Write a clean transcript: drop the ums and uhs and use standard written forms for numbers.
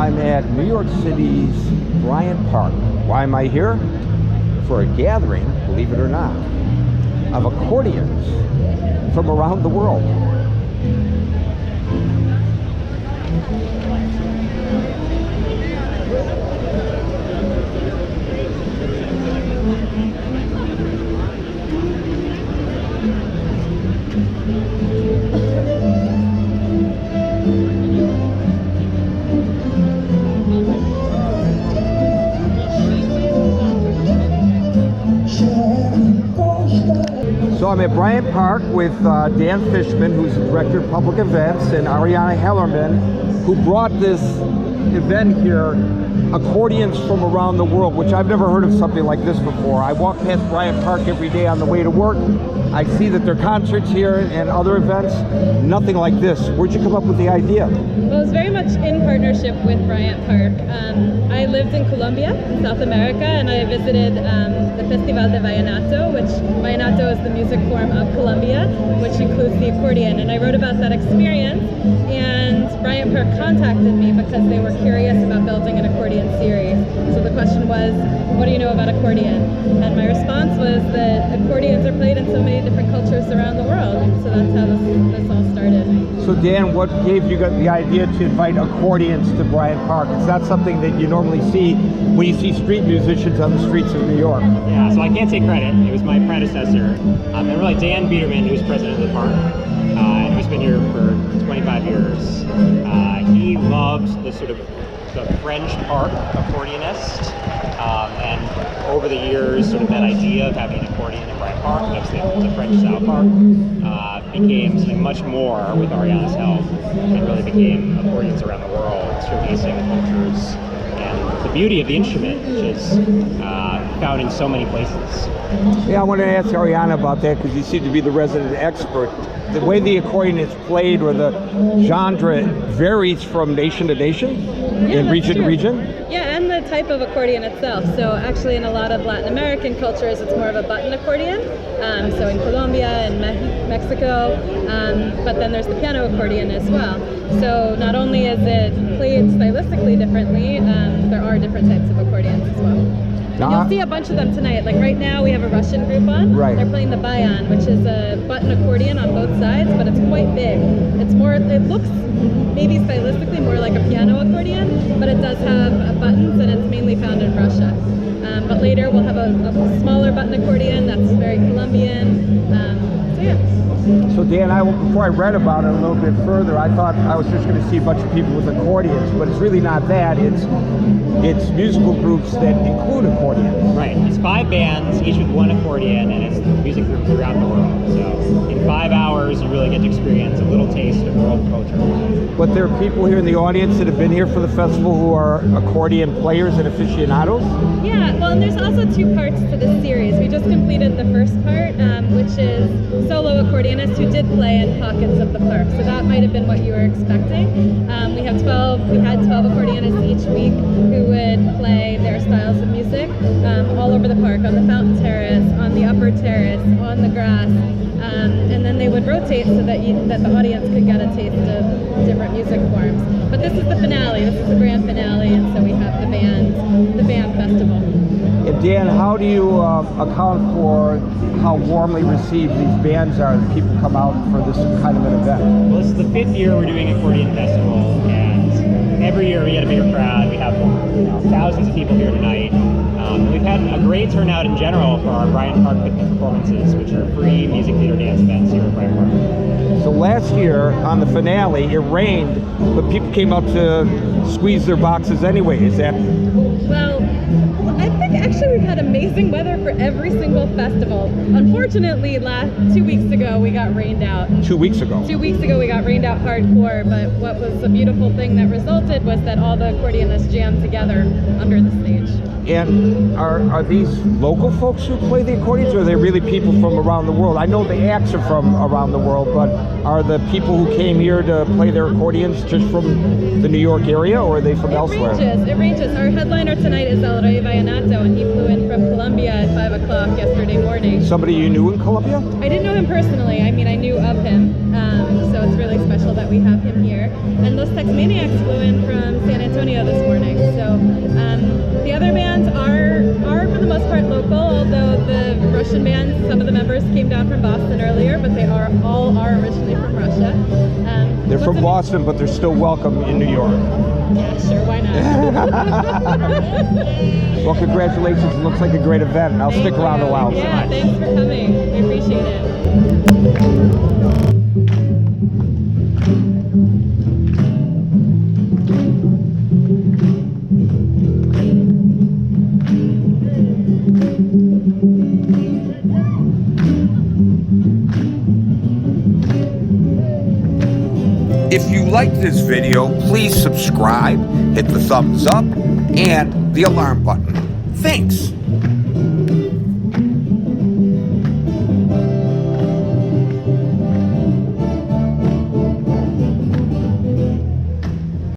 I'm at New York City's Bryant Park. Why am I here? For a gathering, believe it or not, of accordions from around the world. So I'm at Bryant Park with Dan Fishman, who's the Director of Public Events, and Ariana Hellerman, who brought this event here, Accordions from Around the World, which I've never heard of something like this before. I walk past Bryant Park every day on the way to work. I see that there are concerts here and other events. Nothing like this. Where'd you come up with the idea? Well, it's very much in partnership with Bryant Park. I lived in Colombia, South America, and I visited the Festival de Vallenato, which Vallenato is the music form of Colombia, which includes the accordion. And I wrote about that experience, and Bryant Park contacted me because they were curious about building an accordion series. So the question was, what do you know about accordion? And my response was that accordions are played in so many different cultures around the world. So that's how this all started. So Dan, what gave you the idea to invite accordions to Bryant Park? It's not something that you normally see when you see street musicians on the streets of New York. Yeah, so I can't take credit. It was my predecessor. And really Dan Biederman, who's president of the park, and who's been here for 25 years. He loves the sort of the French park accordionist. And over the years, sort of that idea of having an accordion in Bryant Park, obviously the French style park, became something much more with Ariana's help, and really became Accordions Around the World, showcasing cultures and the beauty of the instrument, which is found in so many places. Yeah, I want to ask Ariana about that because you seem to be the resident expert. The way the accordion is played, or the genre, varies from nation to nation, and region to region? Yeah, and the type of accordion itself. So actually in a lot of Latin American cultures, it's more of a button accordion. So in Colombia and Mexico, but then there's the piano accordion as well. So not only is it played stylistically differently, there are different types of accordions as well. And you'll see a bunch of them tonight. Like right now we have a Russian group on. Right. They're playing the Bryant, which is a button accordion on both sides, but it's quite big. It's more, it looks maybe stylistically more like a piano accordion, but it does have buttons, and it's mainly found in Russia. But later we'll have a smaller button accordion that's very Colombian. So yeah. So Dan, before I read about it a little bit further, I thought I was just going to see a bunch of people with accordions, but it's really not that. It's musical groups that include accordions. Right. It's 5 bands, each with one accordion, and it's music groups throughout the world. So in 5 hours, you really get to experience a little taste of world culture. But there are people here in the audience that have been here for the festival who are accordion players and aficionados? Yeah, well, and there's also 2 parts to this series. We just completed the first part, which is solo accordionists who did play in pockets of the park. So that might have been what you were expecting. We had 12 accordionists each week who would play their styles of music all over the park, on the fountain terrace, on the upper terrace, on the grass, and then they would rotate so that the audience could get a taste of different music forms. But this is the finale. This is the grand finale, and so we have the band festival. And Dan, how do you account for how warmly received these bands are that people come out for this kind of an event? Well, this is the 5th year we're doing Accordion Festival, and every year we get a bigger crowd. We have thousands of people here tonight. We've had a great turnout in general for our Bryant Park performances, which are free music, theater, dance events here at Bryant Park. So last year on the finale, it rained, but people came out to squeeze their boxes anyway. Is that? Well, I think actually we've had amazing weather for every single festival. Unfortunately, 2 weeks ago we got rained out. 2 weeks ago? 2 weeks ago we got rained out hardcore, but what was a beautiful thing that resulted was that all the accordionists jammed together under the stage. And are these local folks who play the accordions, or are they really people from around the world? I know the acts are from around the world, but are the people who came here to play their accordions just from the New York area, or are they from elsewhere? It ranges. Our headliner tonight is El Rey Vallenato. Vallenato, and he flew in from Colombia at 5 o'clock yesterday morning. Somebody you knew in Colombia? I didn't know him personally. I mean, I knew of him, so it's really special that we have him here. And Los Tex Maniacs flew in from San Antonio this morning. So the other bands are for the most part local, although the Russian bands, some of the members came down from Boston earlier, but they all are originally from Russia. They're from Boston, but they're still welcome in New York. Yeah, sure, why not? Well, congratulations. It looks like a great event, and I'll stick around a while. Yeah, thanks for coming. We appreciate it. If you liked this video, please subscribe, hit the thumbs up, and the alarm button. Thanks.